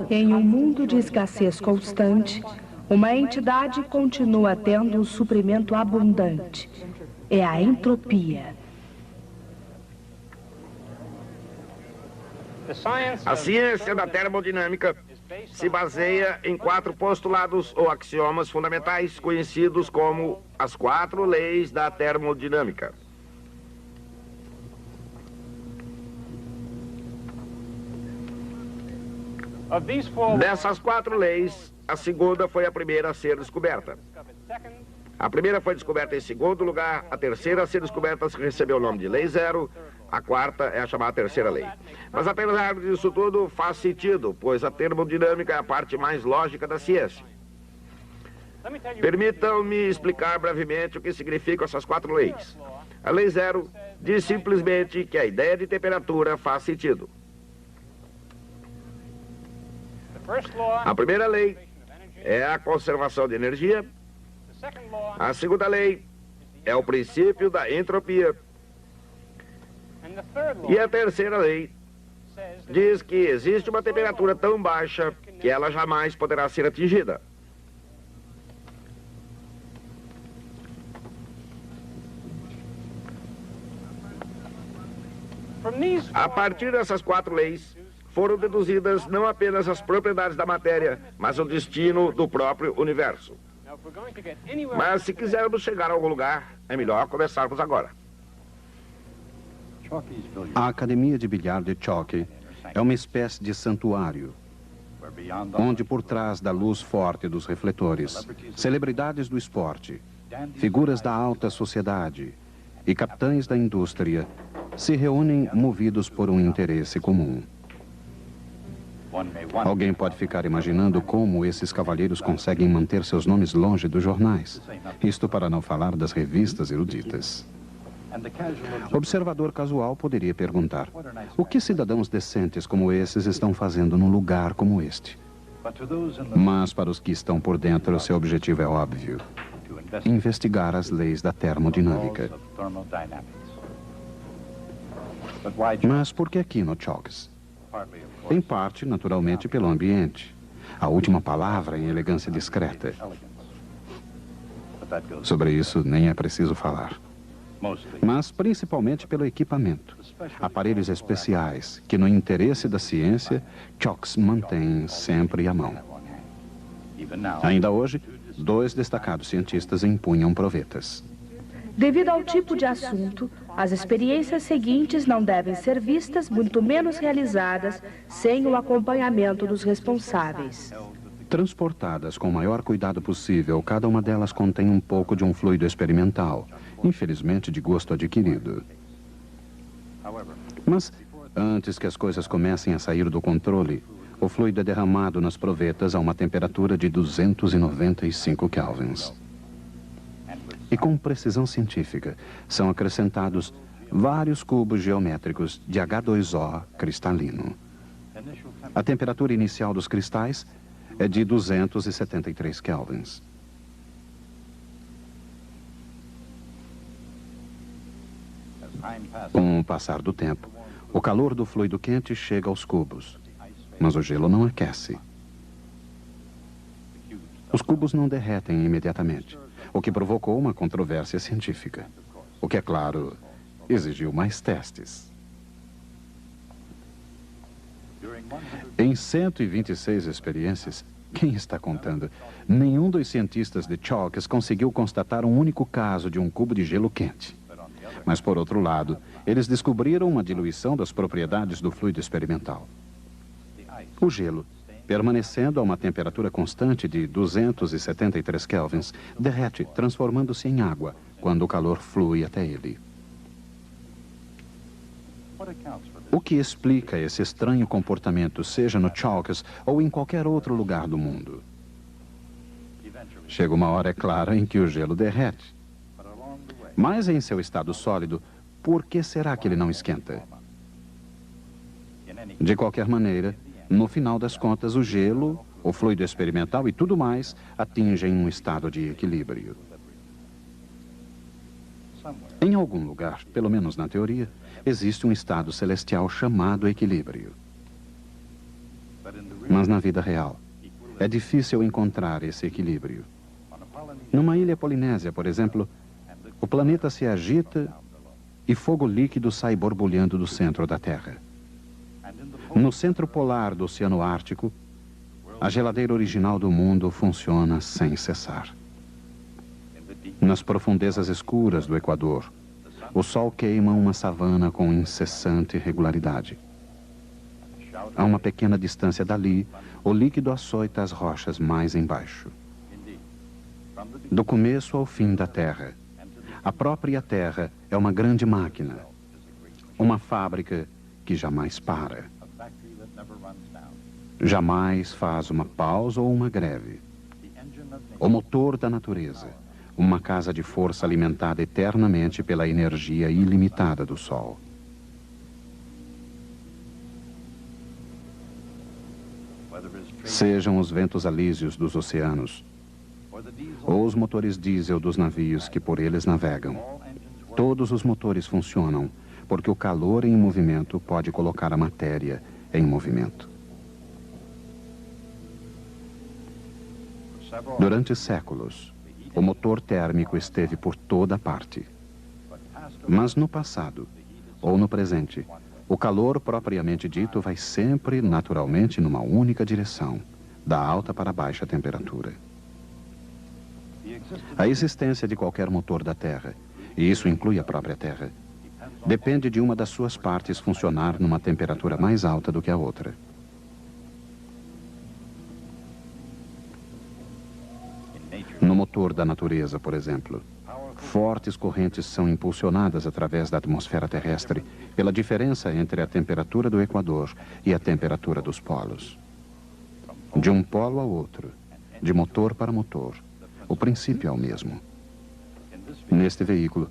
Em um mundo de escassez constante, uma entidade continua tendo um suprimento abundante. É a entropia. A ciência da termodinâmica se baseia em 4 postulados ou axiomas fundamentais conhecidos como as 4 leis da termodinâmica. Dessas 4 leis, a segunda foi a primeira a ser descoberta. A primeira foi descoberta em segundo lugar, a terceira a ser descoberta recebeu o nome de Lei Zero, a quarta é a chamada terceira lei. Mas apesar disso tudo, faz sentido, pois a termodinâmica é a parte mais lógica da ciência. Permitam-me explicar brevemente o que significam essas 4 leis. A Lei Zero diz simplesmente que a ideia de temperatura faz sentido. A primeira lei é a conservação de energia. A segunda lei é o princípio da entropia. E a terceira lei diz que existe uma temperatura tão baixa que ela jamais poderá ser atingida. A partir dessas 4 leis, foram deduzidas não apenas as propriedades da matéria, mas o destino do próprio universo. Mas se quisermos chegar a algum lugar, é melhor começarmos agora. A Academia de Bilhar de Choque é uma espécie de santuário, onde por trás da luz forte dos refletores, celebridades do esporte, figuras da alta sociedade e capitães da indústria se reúnem movidos por um interesse comum. Alguém pode ficar imaginando como esses cavalheiros conseguem manter seus nomes longe dos jornais. Isto para não falar das revistas eruditas. Observador casual poderia perguntar: o que cidadãos decentes como esses estão fazendo num lugar como este? Mas para os que estão por dentro, seu objetivo é óbvio: investigar as leis da termodinâmica. Mas por que aqui no Chalks? Em parte, naturalmente, pelo ambiente. A última palavra em elegância discreta. Sobre isso nem é preciso falar. Mas principalmente pelo equipamento. Aparelhos especiais que, no interesse da ciência, Chalks mantém sempre à mão. Ainda hoje, 2 destacados cientistas empunham provetas. Devido ao tipo de assunto, as experiências seguintes não devem ser vistas, muito menos realizadas, sem o acompanhamento dos responsáveis. Transportadas com o maior cuidado possível, cada uma delas contém um pouco de um fluido experimental, infelizmente de gosto adquirido. Mas, antes que as coisas comecem a sair do controle, o fluido é derramado nas provetas a uma temperatura de 295 kelvins. E com precisão científica, são acrescentados vários cubos geométricos de H2O cristalino. A temperatura inicial dos cristais é de 273 kelvins. Com o passar do tempo, o calor do fluido quente chega aos cubos, mas o gelo não aquece. Os cubos não derretem imediatamente, o que provocou uma controvérsia científica, o que, é claro, exigiu mais testes. Em 126 experiências, quem está contando? Nenhum dos cientistas de Chalks conseguiu constatar um único caso de um cubo de gelo quente. Mas, por outro lado, eles descobriram uma diluição das propriedades do fluido experimental. O gelo, permanecendo a uma temperatura constante de 273 kelvins, derrete, transformando-se em água quando o calor flui até ele. O que explica esse estranho comportamento, seja no Chalks ou em qualquer outro lugar do mundo? Chega uma hora, é claro, em que o gelo derrete. Mas em seu estado sólido, por que será que ele não esquenta? De qualquer maneira, no final das contas, o gelo, o fluido experimental e tudo mais atingem um estado de equilíbrio. Em algum lugar, pelo menos na teoria, existe um estado celestial chamado equilíbrio. Mas na vida real, é difícil encontrar esse equilíbrio. Numa ilha polinésia, por exemplo, o planeta se agita e fogo líquido sai borbulhando do centro da Terra. No centro polar do Oceano Ártico, a geladeira original do mundo funciona sem cessar. Nas profundezas escuras do Equador, o sol queima uma savana com incessante regularidade. A uma pequena distância dali, o líquido açoita as rochas mais embaixo. Do começo ao fim da Terra, a própria Terra é uma grande máquina, uma fábrica que jamais para. Jamais faz uma pausa ou uma greve. O motor da natureza, uma casa de força alimentada eternamente pela energia ilimitada do Sol. Sejam os ventos alísios dos oceanos, ou os motores diesel dos navios que por eles navegam, todos os motores funcionam porque o calor em movimento pode colocar a matéria em movimento. Durante séculos, o motor térmico esteve por toda parte. Mas no passado, ou no presente, o calor propriamente dito vai sempre, naturalmente, numa única direção, da alta para a baixa temperatura. A existência de qualquer motor da Terra, e isso inclui a própria Terra, depende de uma das suas partes funcionar numa temperatura mais alta do que a outra. No motor da natureza, por exemplo, fortes correntes são impulsionadas através da atmosfera terrestre pela diferença entre a temperatura do Equador e a temperatura dos polos. De um polo ao outro, de motor para motor, o princípio é o mesmo. Neste veículo,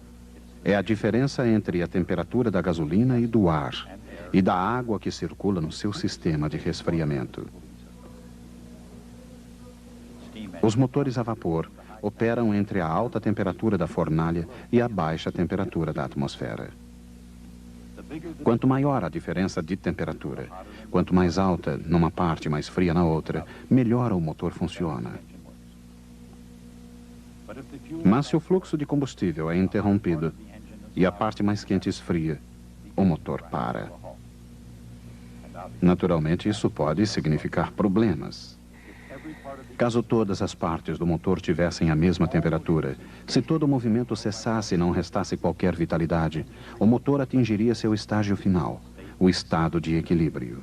é a diferença entre a temperatura da gasolina e do ar, e da água que circula no seu sistema de resfriamento. Os motores a vapor operam entre a alta temperatura da fornalha e a baixa temperatura da atmosfera. Quanto maior a diferença de temperatura, quanto mais alta numa parte e mais fria na outra, melhor o motor funciona. Mas se o fluxo de combustível é interrompido e a parte mais quente esfria, o motor para. Naturalmente, isso pode significar problemas. Caso todas as partes do motor tivessem a mesma temperatura, se todo o movimento cessasse e não restasse qualquer vitalidade, o motor atingiria seu estágio final, o estado de equilíbrio.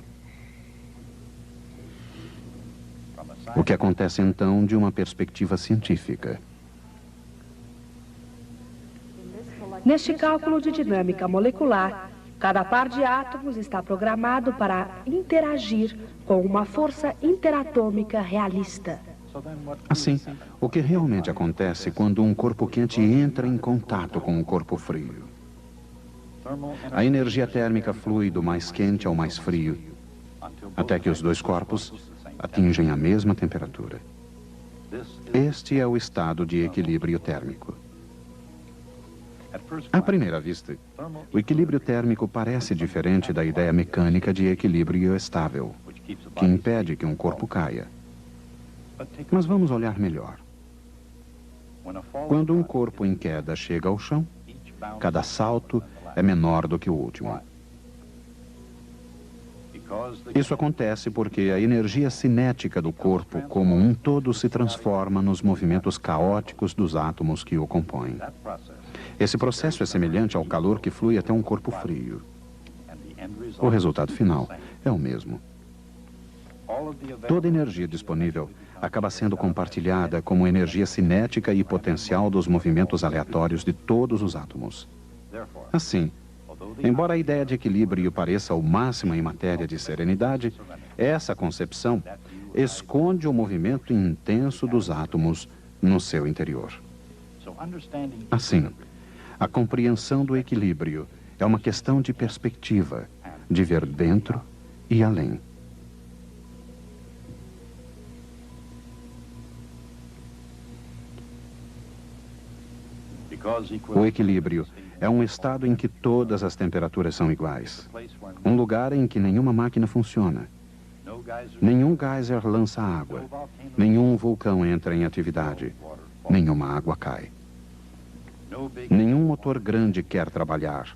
O que acontece então de uma perspectiva científica? Neste cálculo de dinâmica molecular, cada par de átomos está programado para interagir com uma força interatômica realista. Assim, o que realmente acontece quando um corpo quente entra em contato com um corpo frio? A energia térmica flui do mais quente ao mais frio, até que os dois corpos atingem a mesma temperatura. Este é o estado de equilíbrio térmico. À primeira vista, o equilíbrio térmico parece diferente da ideia mecânica de equilíbrio estável, que impede que um corpo caia. Mas vamos olhar melhor. Quando um corpo em queda chega ao chão, cada salto é menor do que o último. Isso acontece porque a energia cinética do corpo como um todo se transforma nos movimentos caóticos dos átomos que o compõem. Esse processo é semelhante ao calor que flui até um corpo frio. O resultado final é o mesmo. Toda energia disponível acaba sendo compartilhada como energia cinética e potencial dos movimentos aleatórios de todos os átomos. Assim, embora a ideia de equilíbrio pareça o máximo em matéria de serenidade, essa concepção esconde o movimento intenso dos átomos no seu interior. Assim, a compreensão do equilíbrio é uma questão de perspectiva, de ver dentro e além. O equilíbrio é um estado em que todas as temperaturas são iguais. Um lugar em que nenhuma máquina funciona. Nenhum geyser lança água. Nenhum vulcão entra em atividade. Nenhuma água cai. Nenhum motor grande quer trabalhar,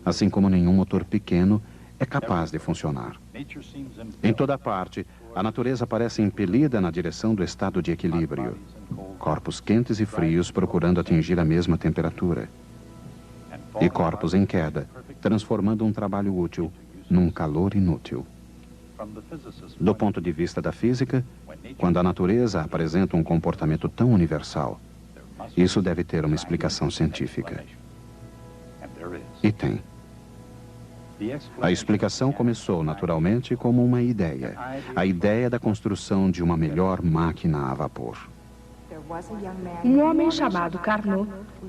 assim como nenhum motor pequeno é capaz de funcionar. Em toda parte, a natureza parece impelida na direção do estado de equilíbrio. Corpos quentes e frios procurando atingir a mesma temperatura. E corpos em queda, transformando um trabalho útil num calor inútil. Do ponto de vista da física, quando a natureza apresenta um comportamento tão universal, isso deve ter uma explicação científica. E tem. A explicação começou naturalmente como uma ideia. A ideia da construção de uma melhor máquina a vapor. Um homem chamado Carnot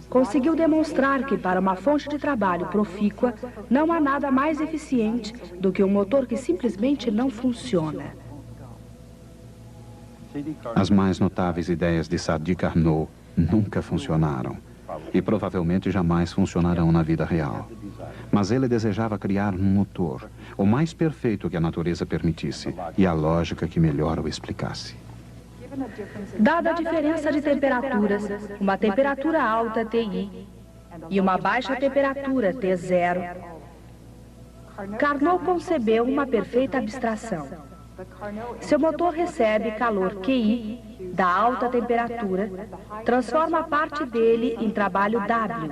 conseguiu demonstrar que para uma fonte de trabalho profícua não há nada mais eficiente do que um motor que simplesmente não funciona. As mais notáveis ideias de Sadi Carnot nunca funcionaram e provavelmente jamais funcionarão na vida real. Mas ele desejava criar um motor, o mais perfeito que a natureza permitisse e a lógica que melhor o explicasse. Dada a diferença de temperaturas, uma temperatura alta, TI, e uma baixa temperatura, T0, Carnot concebeu uma perfeita abstração. Seu motor recebe calor QI da alta temperatura, transforma parte dele em trabalho W,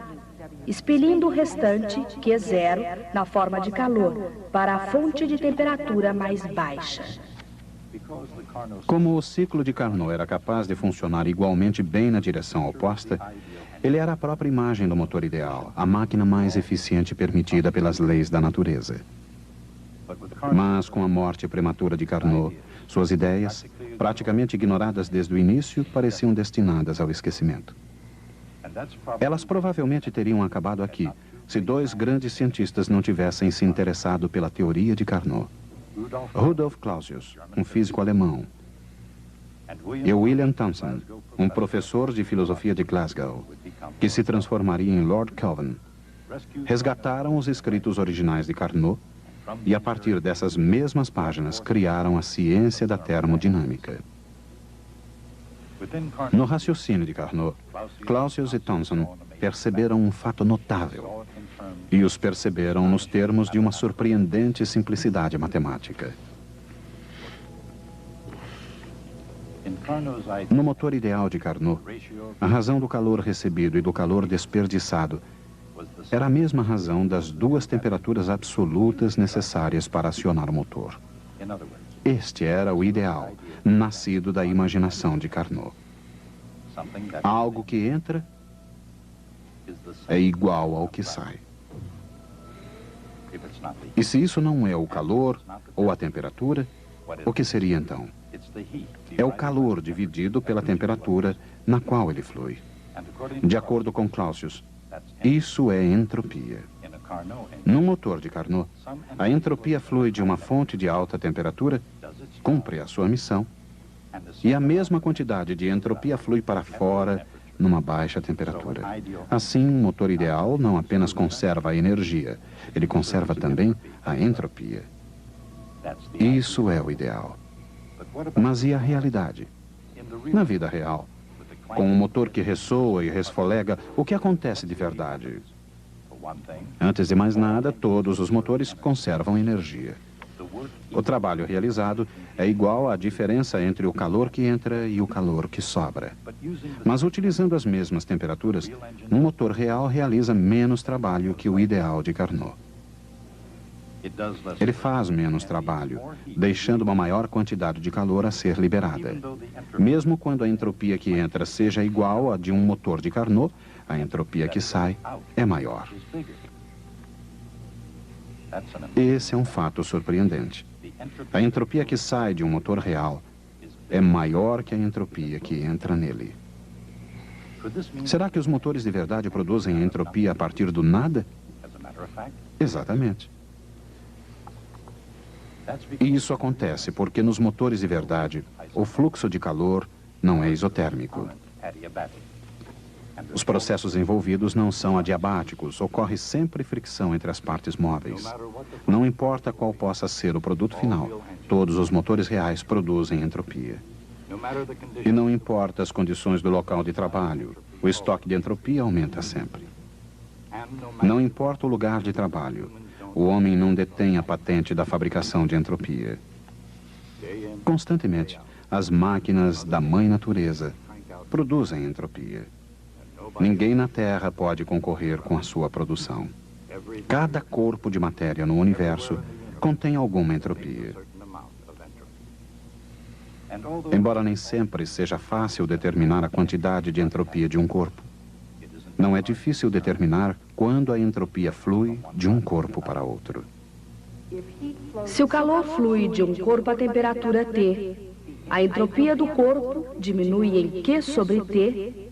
expelindo o restante, Q0, na forma de calor, para a fonte de temperatura mais baixa. Como o ciclo de Carnot era capaz de funcionar igualmente bem na direção oposta, ele era a própria imagem do motor ideal, a máquina mais eficiente permitida pelas leis da natureza. Mas com a morte prematura de Carnot, suas ideias, praticamente ignoradas desde o início, pareciam destinadas ao esquecimento. Elas provavelmente teriam acabado aqui, se dois grandes cientistas não tivessem se interessado pela teoria de Carnot. Rudolf Clausius, um físico alemão, e William Thomson, um professor de filosofia de Glasgow, que se transformaria em Lord Kelvin, resgataram os escritos originais de Carnot e, a partir dessas mesmas páginas, criaram a ciência da termodinâmica. No raciocínio de Carnot, Clausius e Thomson perceberam um fato notável, e os perceberam nos termos de uma surpreendente simplicidade matemática. No motor ideal de Carnot, a razão do calor recebido e do calor desperdiçado era a mesma razão das duas temperaturas absolutas necessárias para acionar o motor. Este era o ideal, nascido da imaginação de Carnot. Algo que entra é igual ao que sai. E se isso não é o calor ou a temperatura, o que seria então? É o calor dividido pela temperatura na qual ele flui. De acordo com Clausius, isso é entropia. No motor de Carnot, a entropia flui de uma fonte de alta temperatura, cumpre a sua missão, e a mesma quantidade de entropia flui para fora numa baixa temperatura. Assim, um motor ideal não apenas conserva a energia, ele conserva também a entropia. Isso é o ideal. Mas e a realidade? Na vida real, com um motor que ressoa e resfolega, o que acontece de verdade? Antes de mais nada, todos os motores conservam energia. O trabalho realizado é igual à diferença entre o calor que entra e o calor que sobra. Mas utilizando as mesmas temperaturas, um motor real realiza menos trabalho que o ideal de Carnot. Ele faz menos trabalho, deixando uma maior quantidade de calor a ser liberada. Mesmo quando a entropia que entra seja igual à de um motor de Carnot, a entropia que sai é maior. Esse é um fato surpreendente. A entropia que sai de um motor real é maior que a entropia que entra nele. Será que os motores de verdade produzem entropia a partir do nada? Exatamente. E isso acontece porque nos motores de verdade, o fluxo de calor não é isotérmico. Os processos envolvidos não são adiabáticos, ocorre sempre fricção entre as partes móveis. Não importa qual possa ser o produto final, todos os motores reais produzem entropia. E não importa as condições do local de trabalho, o estoque de entropia aumenta sempre. Não importa o lugar de trabalho, o homem não detém a patente da fabricação de entropia. Constantemente, as máquinas da mãe natureza produzem entropia. Ninguém na Terra pode concorrer com a sua produção. Cada corpo de matéria no universo contém alguma entropia. Embora nem sempre seja fácil determinar a quantidade de entropia de um corpo, não é difícil determinar quando a entropia flui de um corpo para outro. Se o calor flui de um corpo a temperatura T, a entropia do corpo diminui em Q sobre T.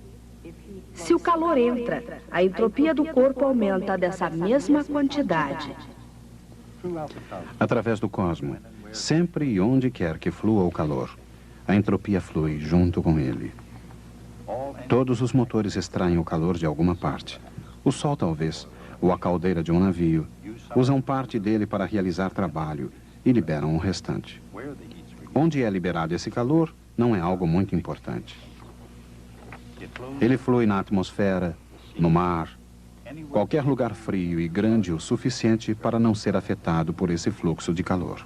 Se o calor entra, a entropia do corpo aumenta dessa mesma quantidade. Através do cosmos, sempre e onde quer que flua o calor, a entropia flui junto com ele. Todos os motores extraem o calor de alguma parte. O sol, talvez, ou a caldeira de um navio, usam parte dele para realizar trabalho e liberam o restante. Onde é liberado esse calor não é algo muito importante. Ele flui na atmosfera, no mar, qualquer lugar frio e grande o suficiente para não ser afetado por esse fluxo de calor.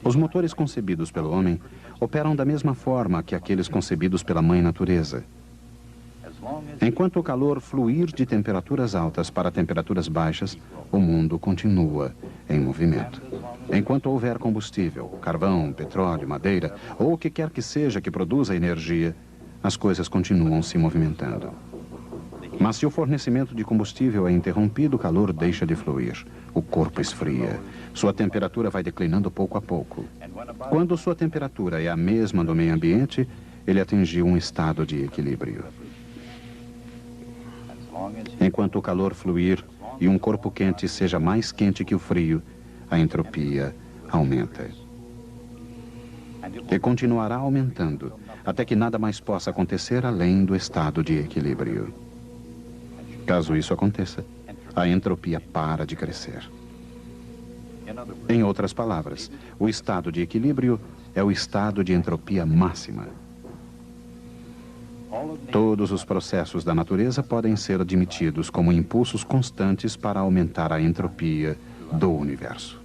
Os motores concebidos pelo homem operam da mesma forma que aqueles concebidos pela mãe natureza. Enquanto o calor fluir de temperaturas altas para temperaturas baixas, o mundo continua em movimento. Enquanto houver combustível, carvão, petróleo, madeira, ou o que quer que seja que produza energia, as coisas continuam se movimentando. Mas se o fornecimento de combustível é interrompido, o calor deixa de fluir. O corpo esfria. Sua temperatura vai declinando pouco a pouco. Quando sua temperatura é a mesma do meio ambiente, ele atingiu um estado de equilíbrio. Enquanto o calor fluir e um corpo quente seja mais quente que o frio, a entropia aumenta. E continuará aumentando, até que nada mais possa acontecer além do estado de equilíbrio. Caso isso aconteça, a entropia para de crescer. Em outras palavras, o estado de equilíbrio é o estado de entropia máxima. Todos os processos da natureza podem ser admitidos como impulsos constantes para aumentar a entropia do universo.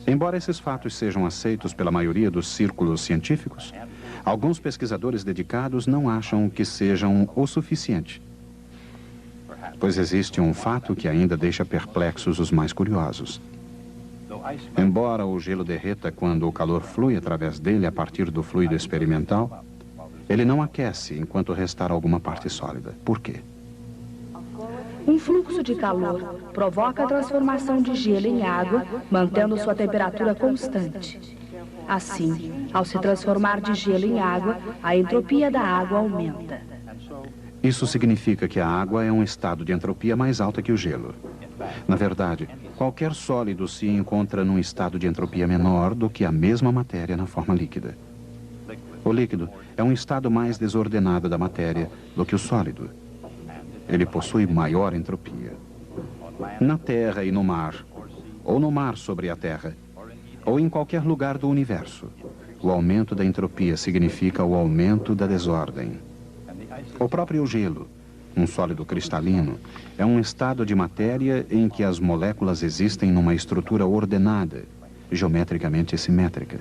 Embora esses fatos sejam aceitos pela maioria dos círculos científicos, alguns pesquisadores dedicados não acham que sejam o suficiente. Pois existe um fato que ainda deixa perplexos os mais curiosos. Embora o gelo derreta quando o calor flui através dele a partir do fluido experimental, ele não aquece enquanto restar alguma parte sólida. Por quê? Um fluxo de calor provoca a transformação de gelo em água, mantendo sua temperatura constante. Assim, ao se transformar de gelo em água, a entropia da água aumenta. Isso significa que a água é um estado de entropia mais alta que o gelo. Na verdade, qualquer sólido se encontra num estado de entropia menor do que a mesma matéria na forma líquida. O líquido é um estado mais desordenado da matéria do que o sólido. Ele possui maior entropia. Na Terra e no mar, ou no mar sobre a Terra, ou em qualquer lugar do universo, o aumento da entropia significa o aumento da desordem. O próprio gelo, um sólido cristalino, é um estado de matéria em que as moléculas existem numa estrutura ordenada, geometricamente simétrica.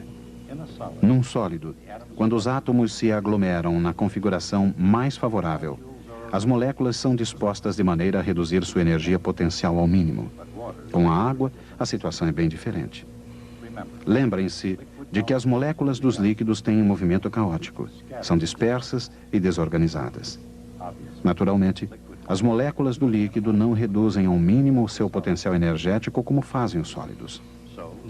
Num sólido, quando os átomos se aglomeram na configuração mais favorável, as moléculas são dispostas de maneira a reduzir sua energia potencial ao mínimo. Com a água, a situação é bem diferente. Lembrem-se de que as moléculas dos líquidos têm um movimento caótico. São dispersas e desorganizadas. Naturalmente, as moléculas do líquido não reduzem ao mínimo o seu potencial energético como fazem os sólidos.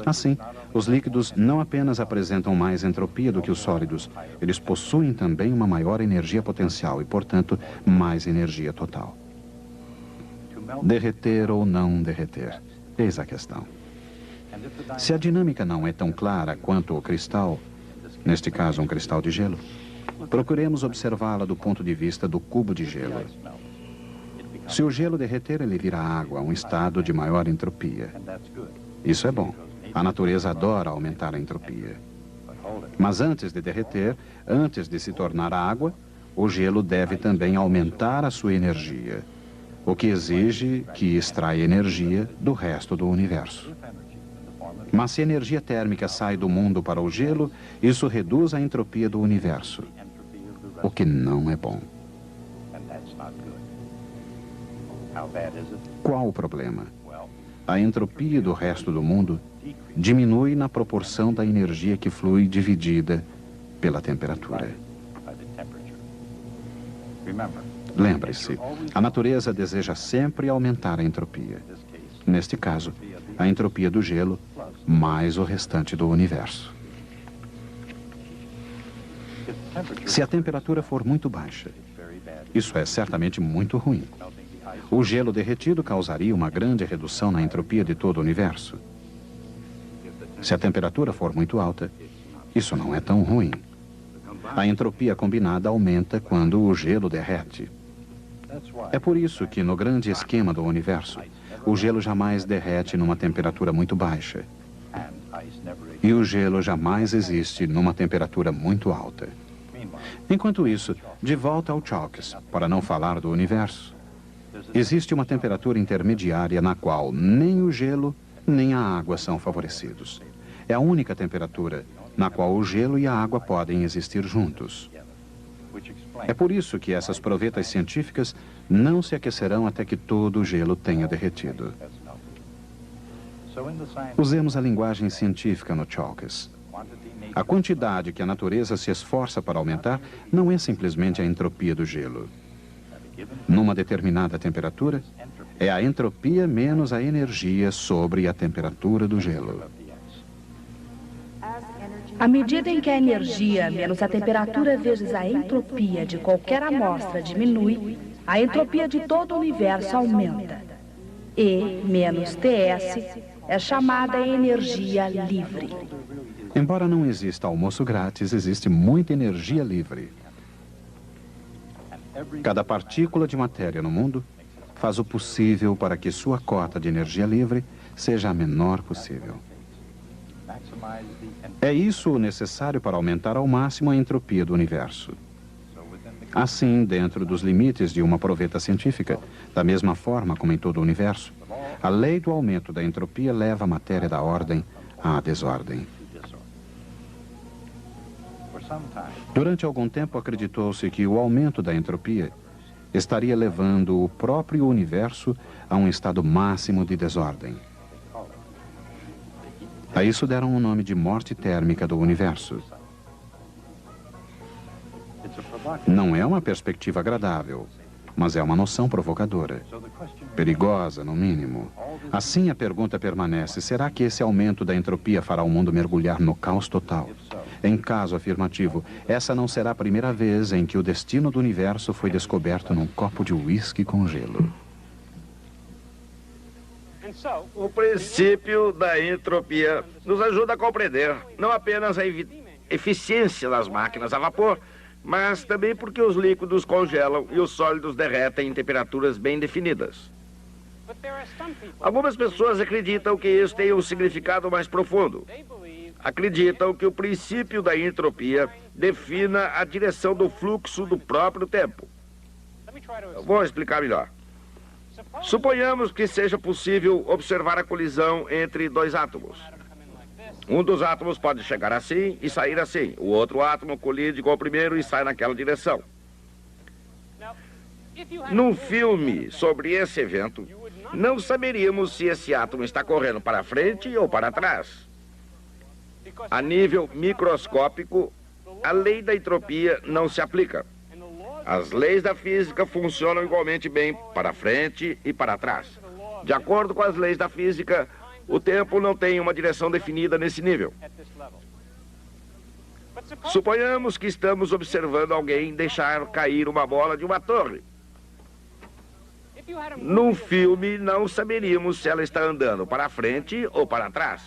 Assim, os líquidos não apenas apresentam mais entropia do que os sólidos, eles possuem também uma maior energia potencial e, portanto, mais energia total. Derreter ou não derreter? Eis a questão. Se a dinâmica não é tão clara quanto o cristal, neste caso um cristal de gelo, procuremos observá-la do ponto de vista do cubo de gelo. Se o gelo derreter, ele vira água, um estado de maior entropia. Isso é bom. A natureza adora aumentar a entropia. Mas antes de derreter, antes de se tornar água, o gelo deve também aumentar a sua energia, o que exige que extraia energia do resto do universo. Mas se a energia térmica sai do mundo para o gelo, isso reduz a entropia do universo, o que não é bom. Qual o problema? A entropia do resto do mundo diminui na proporção da energia que flui dividida pela temperatura. Lembre-se, a natureza deseja sempre aumentar a entropia. Neste caso, a entropia do gelo mais o restante do universo. Se a temperatura for muito baixa, isso é certamente muito ruim. O gelo derretido causaria uma grande redução na entropia de todo o universo. Se a temperatura for muito alta, isso não é tão ruim. A entropia combinada aumenta quando o gelo derrete. É por isso que, no grande esquema do universo, o gelo jamais derrete numa temperatura muito baixa. E o gelo jamais existe numa temperatura muito alta. Enquanto isso, de volta ao Chalkes, para não falar do universo, existe uma temperatura intermediária na qual nem o gelo nem a água são favorecidos. É a única temperatura na qual o gelo e a água podem existir juntos. É por isso que essas provetas científicas não se aquecerão até que todo o gelo tenha derretido. Usemos a linguagem científica no Chalkes. A quantidade que a natureza se esforça para aumentar não é simplesmente a entropia do gelo. Numa determinada temperatura, é a entropia menos a energia sobre a temperatura do gelo. À medida em que a energia menos a temperatura vezes a entropia de qualquer amostra diminui, a entropia de todo o universo aumenta. E menos TS é chamada energia livre. Embora não exista almoço grátis, existe muita energia livre. Cada partícula de matéria no mundo faz o possível para que sua cota de energia livre seja a menor possível. É isso o necessário para aumentar ao máximo a entropia do universo. Assim, dentro dos limites de uma proveta científica, da mesma forma como em todo o universo, a lei do aumento da entropia leva a matéria da ordem à desordem. Durante algum tempo acreditou-se que o aumento da entropia estaria levando o próprio universo a um estado máximo de desordem. A isso deram o nome de morte térmica do universo. Não é uma perspectiva agradável, mas é uma noção provocadora. Perigosa, no mínimo. Assim a pergunta permanece: será que esse aumento da entropia fará o mundo mergulhar no caos total? Em caso afirmativo, essa não será a primeira vez em que o destino do universo foi descoberto num copo de uísque com gelo. O princípio da entropia nos ajuda a compreender não apenas a eficiência das máquinas a vapor, mas também porque os líquidos congelam e os sólidos derretem em temperaturas bem definidas. Algumas pessoas acreditam que isso tem um significado mais profundo. Acreditam que o princípio da entropia defina a direção do fluxo do próprio tempo. Eu vou explicar melhor. Suponhamos que seja possível observar a colisão entre dois átomos. Um dos átomos pode chegar assim e sair assim. O outro átomo colide com o primeiro e sai naquela direção. Num filme sobre esse evento, não saberíamos se esse átomo está correndo para frente ou para trás. A nível microscópico, a lei da entropia não se aplica. As leis da física funcionam igualmente bem para frente e para trás. De acordo com as leis da física, o tempo não tem uma direção definida nesse nível. Suponhamos que estamos observando alguém deixar cair uma bola de uma torre. Num filme, não saberíamos se ela está andando para frente ou para trás.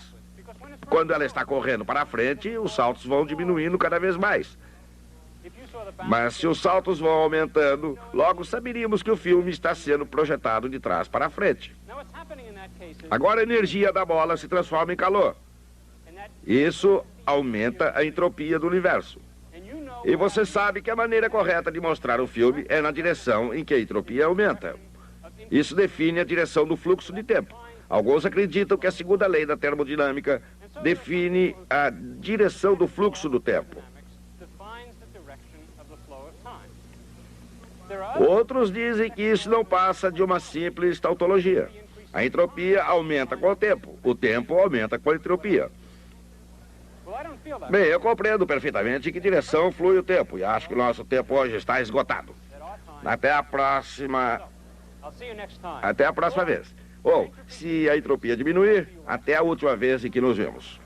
Quando ela está correndo para frente, os saltos vão diminuindo cada vez mais. Mas se os saltos vão aumentando, logo saberíamos que o filme está sendo projetado de trás para frente. Agora a energia da bola se transforma em calor. Isso aumenta a entropia do universo. E você sabe que a maneira correta de mostrar o filme é na direção em que a entropia aumenta. Isso define a direção do fluxo de tempo. Alguns acreditam que a segunda lei da termodinâmica define a direção do fluxo do tempo. Outros dizem que isso não passa de uma simples tautologia. A entropia aumenta com o tempo aumenta com a entropia. Bem, eu compreendo perfeitamente em que direção flui o tempo e acho que o nosso tempo hoje está esgotado. Até a próxima vez. Ou, se a entropia diminuir, até a última vez em que nos vemos.